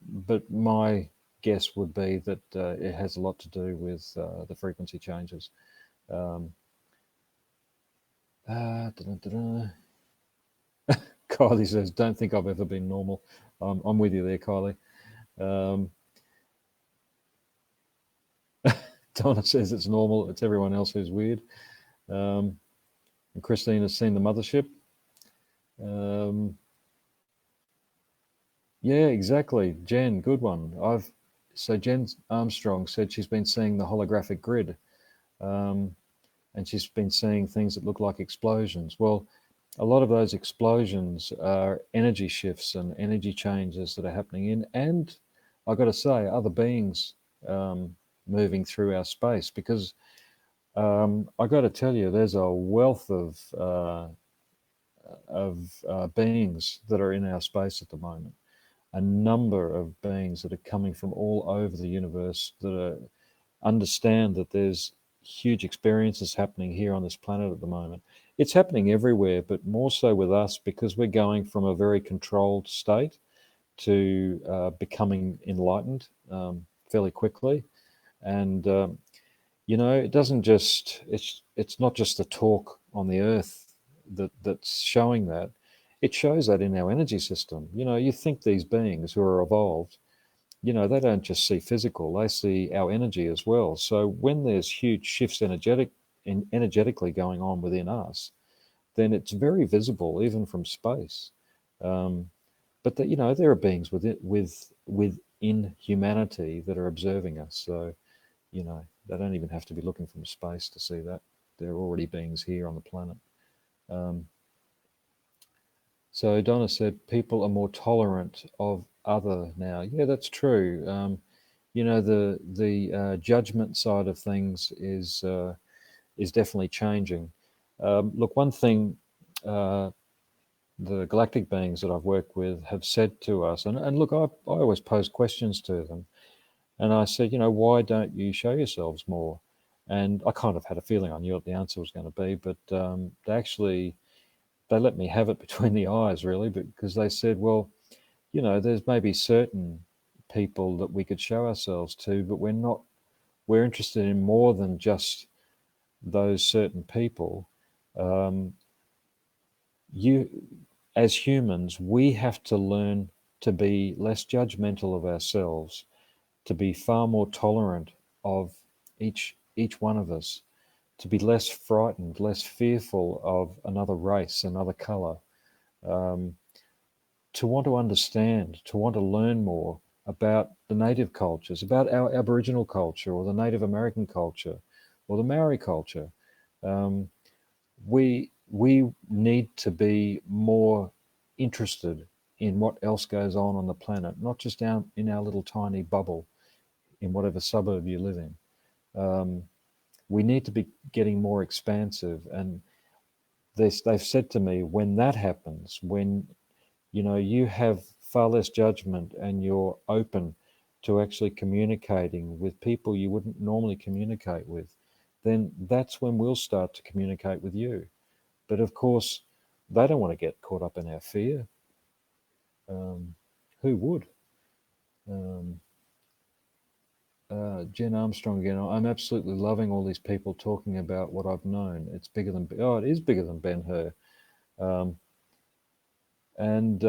S2: But my guess would be that it has a lot to do with the frequency changes. Kylie says, don't think I've ever been normal. I'm with you there, Kylie. Donna says it's normal. It's everyone else who's weird. And Christine has seen the mothership. Yeah, exactly. Jen, good one. So Jen Armstrong said she's been seeing the holographic grid, and she's been seeing things that look like explosions. Well, a lot of those explosions are energy shifts and energy changes that are happening in, and I've got to say, other beings moving through our space, because I've got to tell you, there's a wealth of beings that are in our space at the moment. A number of beings that are coming from all over the universe that understand that there's huge experiences happening here on this planet at the moment. It's happening everywhere, but more so with us, because we're going from a very controlled state to becoming enlightened fairly quickly. And it doesn't just it's not just the talk on the earth that's showing that. It shows that in our energy system. You think these beings who are evolved, they don't just see physical, they see our energy as well. So when there's huge shifts energetically going on within us, then it's very visible even from space. But there are beings within humanity that are observing us. So You know, they don't even have to be looking from space to see that. There are already beings here on the planet. So Donna said people are more tolerant of other now. Yeah, that's true. You know, the judgment side of things is definitely changing. Look, one thing the galactic beings that I've worked with have said to us, and look, I always pose questions to them, and I said, you know, why don't you show yourselves more? And I kind of had a feeling I knew what the answer was going to be, but they let me have it between the eyes, really, because they said, well, you know, there's maybe certain people that we could show ourselves to, but we're interested in more than just those certain people. As humans, we have to learn to be less judgmental of ourselves, to be far more tolerant of each one of us, to be less frightened, less fearful of another race, another color, to want to understand, to want to learn more about the native cultures, about our Aboriginal culture or the Native American culture or the Maori culture. We need to be more interested in what else goes on the planet, not just down in our little tiny bubble in whatever suburb you live in. We need to be getting more expansive, and they've said to me, when that happens, when you know you have far less judgment and you're open to actually communicating with people you wouldn't normally communicate with, then that's when we'll start to communicate with you. But of course, they don't want to get caught up in our fear. Who would? Jen Armstrong again. I'm absolutely loving all these people talking about what I've known. It's bigger than, it is bigger than Ben-Hur. And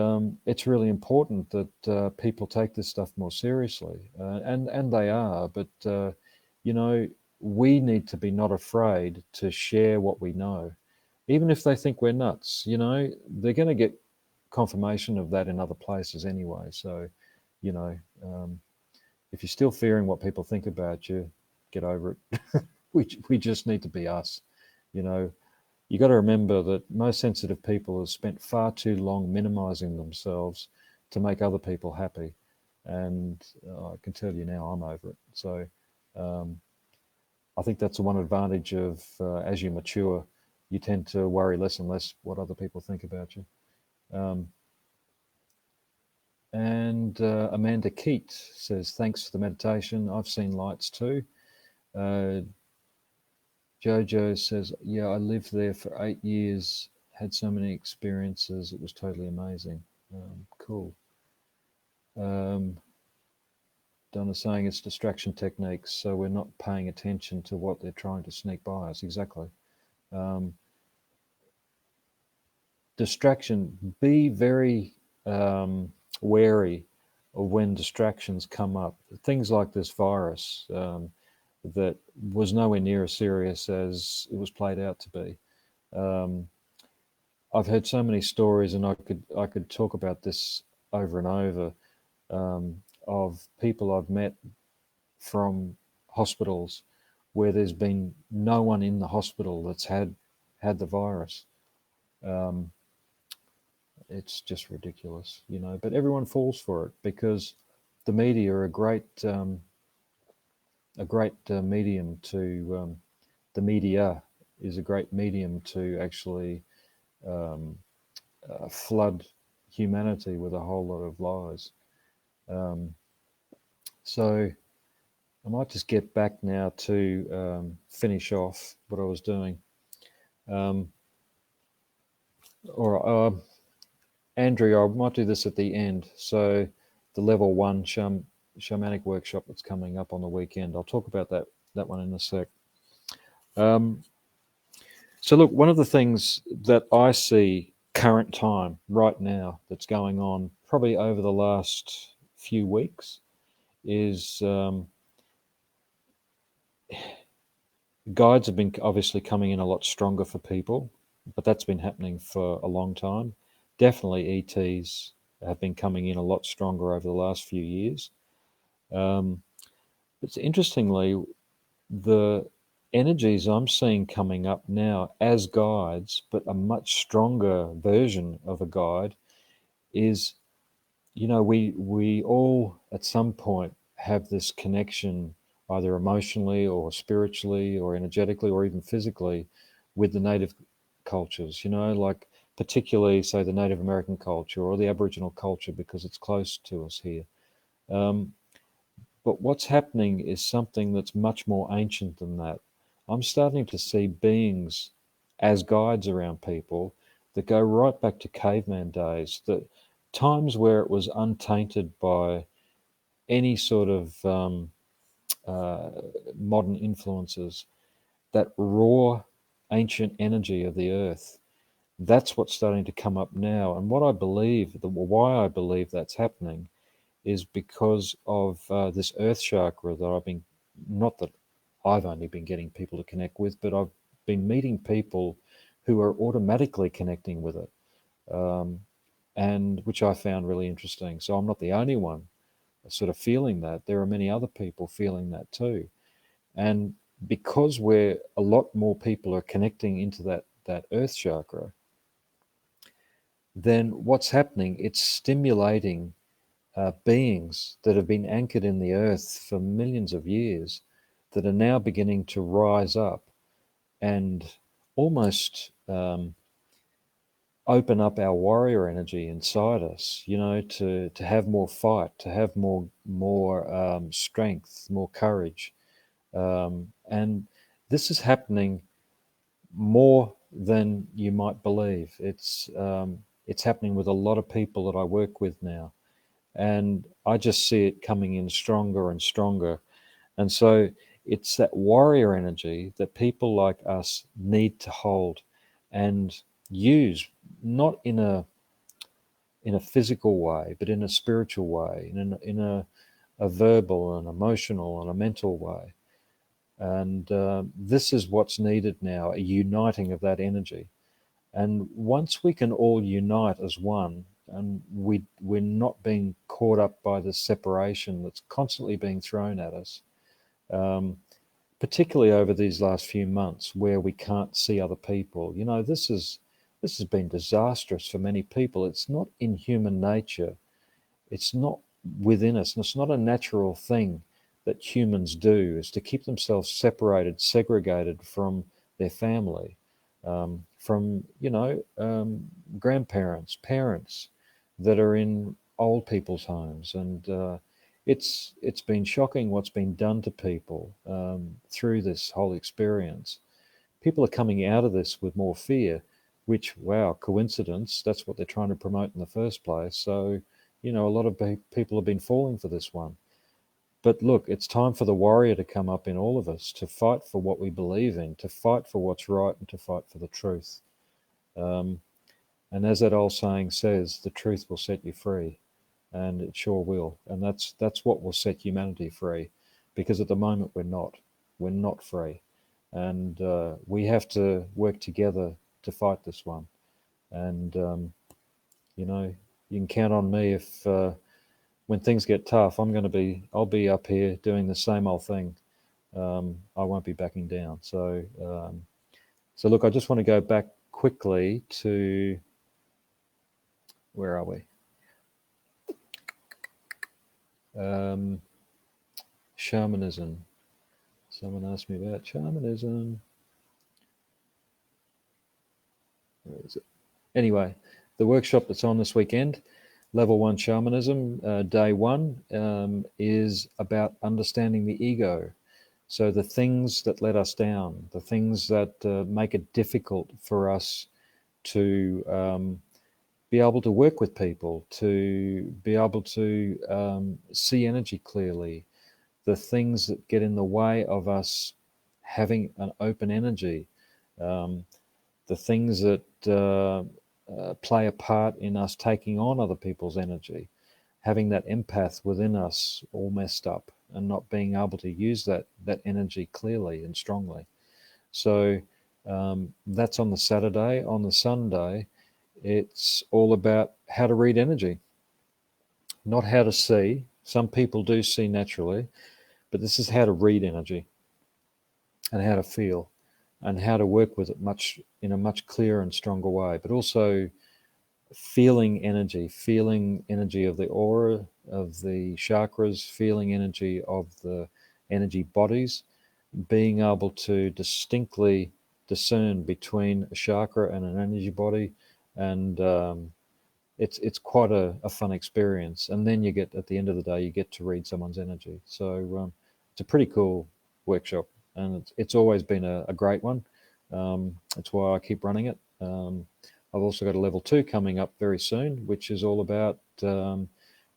S2: it's really important that people take this stuff more seriously. And they are, but, you know, we need to be not afraid to share what we know. Even if they think we're nuts, you know, they're going to get confirmation of that in other places anyway. So, you know, if you're still fearing what people think about you, get over it. we just need to be us. You know, you got to remember that most sensitive people have spent far too long minimizing themselves to make other people happy. And I can tell you now, I'm over it. So I think that's the one advantage of as you mature, you tend to worry less and less what other people think about you. And Amanda Keat says, thanks for the meditation. I've seen lights too. Jojo says, yeah, I lived there for 8 years, had so many experiences. It was totally amazing. Cool. Donna's saying it's distraction techniques, so we're not paying attention to what they're trying to sneak by us. Exactly. Distraction, be very wary of when distractions come up. Things like this virus that was nowhere near as serious as it was played out to be. I've heard so many stories, and I could talk about this over and over, of people I've met from hospitals where there's been no one in the hospital that's had the virus. It's just ridiculous, you know. But everyone falls for it because the media are a great medium to. The media is a great medium to actually flood humanity with a whole lot of lies. So I might just get back now to finish off what I was doing. Andrew, I might do this at the end. So the level 1 shamanic workshop that's coming up on the weekend, I'll talk about that one in a sec. So look, one of the things that I see current time right now that's going on probably over the last few weeks is guides have been obviously coming in a lot stronger for people, but that's been happening for a long time. Definitely ETs have been coming in a lot stronger over the last few years. But interestingly, the energies I'm seeing coming up now as guides, but a much stronger version of a guide, is, we all at some point have this connection, either emotionally or spiritually or energetically or even physically, with the native cultures, like particularly, say, the Native American culture or the Aboriginal culture, because it's close to us here. But what's happening is something that's much more ancient than that. I'm starting to see beings as guides around people that go right back to caveman days, that times where it was untainted by any sort of modern influences, that raw ancient energy of the earth. That's what's starting to come up now. And what I believe, why I believe that's happening, is because of this earth chakra that not that I've only been getting people to connect with, but I've been meeting people who are automatically connecting with it, and which I found really interesting. So I'm not the only one sort of feeling that. There are many other people feeling that too. And because a lot more people are connecting into that earth chakra, then what's happening, it's stimulating beings that have been anchored in the earth for millions of years, that are now beginning to rise up and almost open up our warrior energy inside us, to have more fight, to have more strength, more courage. And this is happening more than you might believe. It's happening with a lot of people that I work with now. And I just see it coming in stronger and stronger. And so it's that warrior energy that people like us need to hold and use, not in a physical way, but in a spiritual way, in a verbal and emotional and a mental way. And this is what's needed now, a uniting of that energy. And once we can all unite as one, and we're not being caught up by the separation that's constantly being thrown at us, particularly over these last few months where we can't see other people. This has been disastrous for many people. It's not in human nature. It's not within us, and it's not a natural thing that humans do, is to keep themselves separated, segregated from their family, from grandparents, parents that are in old people's homes. And it's been shocking what's been done to people through this whole experience. People are coming out of this with more fear, which, wow, coincidence, that's what they're trying to promote in the first place. So, a lot of people have been falling for this one. But look, it's time for the warrior to come up in all of us, to fight for what we believe in, to fight for what's right, and to fight for the truth. And as that old saying says, the truth will set you free, and it sure will. And that's what will set humanity free, because at the moment we're not free, and we have to work together to fight this one. And you can count on me if when things get tough, I'll be up here doing the same old thing. I won't be backing down. So look, I just want to go back quickly to, where are we? Shamanism. Someone asked me about shamanism. Where is it? Anyway, the workshop that's on this weekend, Level 1 Shamanism, Day 1, is about understanding the ego. So the things that let us down, the things that make it difficult for us to be able to work with people, to be able to see energy clearly, the things that get in the way of us having an open energy, the things that play a part in us taking on other people's energy, having that empath within us all messed up and not being able to use that energy clearly and strongly. So that's on the Saturday. On the Sunday, it's all about how to read energy, not how to see. Some people do see naturally, but this is how to read energy. and how to feel and how to work with it in a much clearer and stronger way, but also feeling energy of the aura, of the chakras, feeling energy of the energy bodies, being able to distinctly discern between a chakra and an energy body, and it's quite a fun experience. And then you get, at the end of the day, you get to read someone's energy. So it's a pretty cool workshop, and it's always been a great one. That's why I keep running it. I've also got a level 2 coming up very soon, which is all about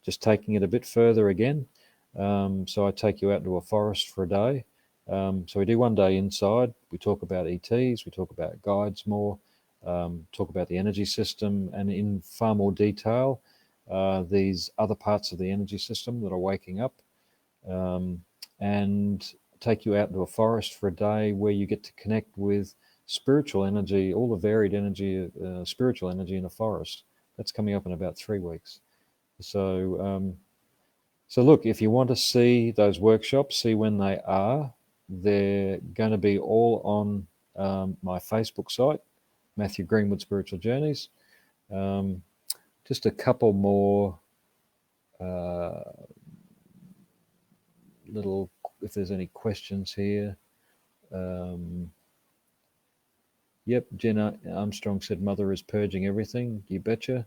S2: just taking it a bit further again. So I take you out into a forest for a day. So we do one day inside. We talk about ETs, we talk about guides more, talk about the energy system, and in far more detail, these other parts of the energy system that are waking up, and take you out into a forest for a day where you get to connect with spiritual energy, all the varied energy, spiritual energy in a forest. That's coming up in about 3 weeks. So look, if you want to see those workshops, see when they are. They're going to be all on my Facebook site, Matthew Greenwood Spiritual Journeys. Just a couple more little, if there's any questions here. Yep, Jenna Armstrong said Mother is purging everything. You betcha.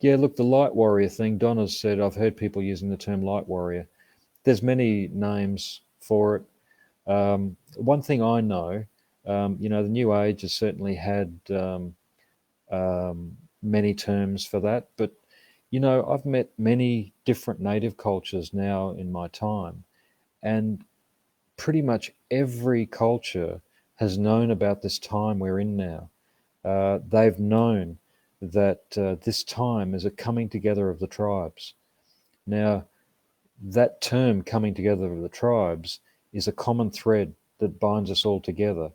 S2: Yeah, look, the light warrior thing, Donna's said, I've heard people using the term light warrior. There's many names for it. One thing I know, the New Age has certainly had many terms for that, but I've met many different native cultures now in my time, and pretty much every culture has known about this time we're in now. They've known that this time is a coming together of the tribes. Now, that term, coming together of the tribes, is a common thread that binds us all together,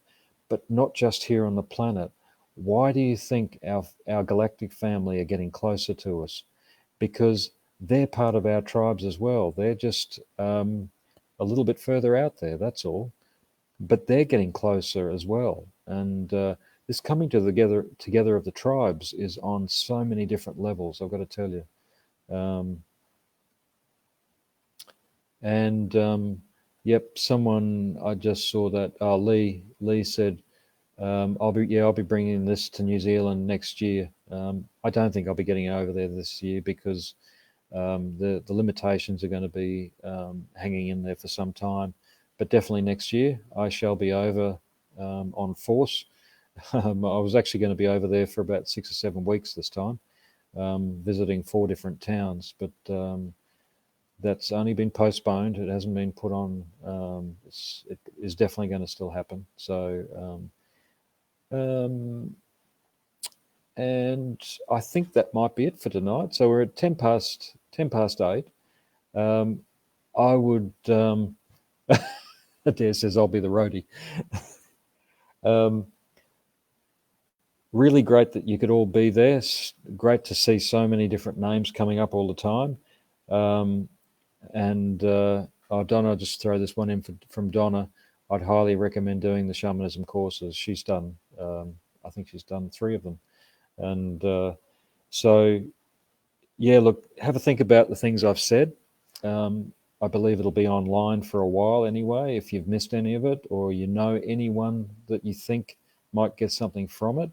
S2: but not just here on the planet. Why do you think our galactic family are getting closer to us? Because they're part of our tribes as well. They're just a little bit further out there, that's all. But they're getting closer as well. And this coming together of the tribes is on so many different levels, I've got to tell you. Yep, someone, I just saw that, Lee said, I'll be bringing this to New Zealand next year. I don't think I'll be getting over there this year because the limitations are going to be hanging in there for some time. But definitely next year I shall be over on force. I was actually going to be over there for about 6 or 7 weeks this time, visiting 4 different towns, but that's only been postponed. It hasn't been put on. It is definitely going to still happen. So, and I think that might be it for tonight. So we're at 10 past 8. I would, Adair says I'll be the roadie. Really great that you could all be there. Great to see so many different names coming up all the time. Donna, I'll just throw this one in from Donna. I'd highly recommend doing the shamanism courses. She's done, I think she's done 3 of them. And so, yeah, look, have a think about the things I've said. I believe it'll be online for a while anyway. If you've missed any of it, or you know anyone that you think might get something from it,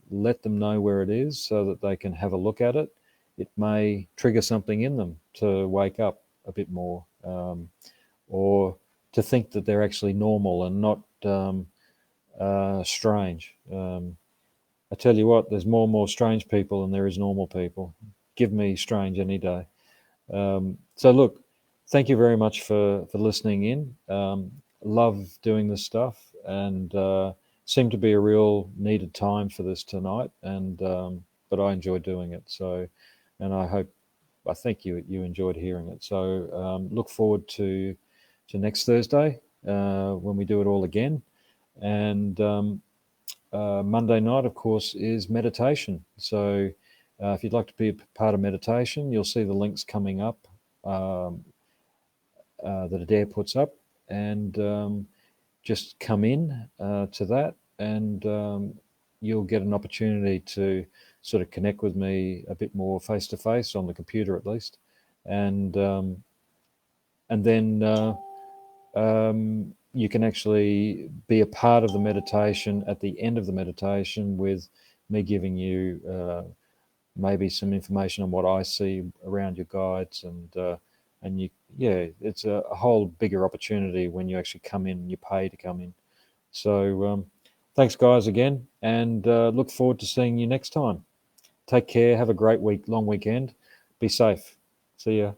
S2: let them know where it is so that they can have a look at it. It may trigger something in them to wake up a bit more, or to think that they're actually normal and not strange. I tell you what, there's more and more strange people than there is normal people. Give me strange any day. So look, thank you very much for listening in. Love doing this stuff, and seemed to be a real needed time for this tonight, and but I enjoyed doing it. So, and I think you enjoyed hearing it. So look forward to next Thursday when we do it all again. And Monday night, of course, is meditation. So if you'd like to be a part of meditation, you'll see the links coming up. that Adair puts up, and just come in to that, and you'll get an opportunity to sort of connect with me a bit more face to face on the computer, at least, and then you can actually be a part of the meditation at the end of the meditation, with me giving you maybe some information on what I see around your guides, and you, yeah, it's a whole bigger opportunity when you actually come in and you pay to come in. So thanks, guys, again, and look forward to seeing you next time. Take care. Have a great week, long weekend. Be safe. See ya.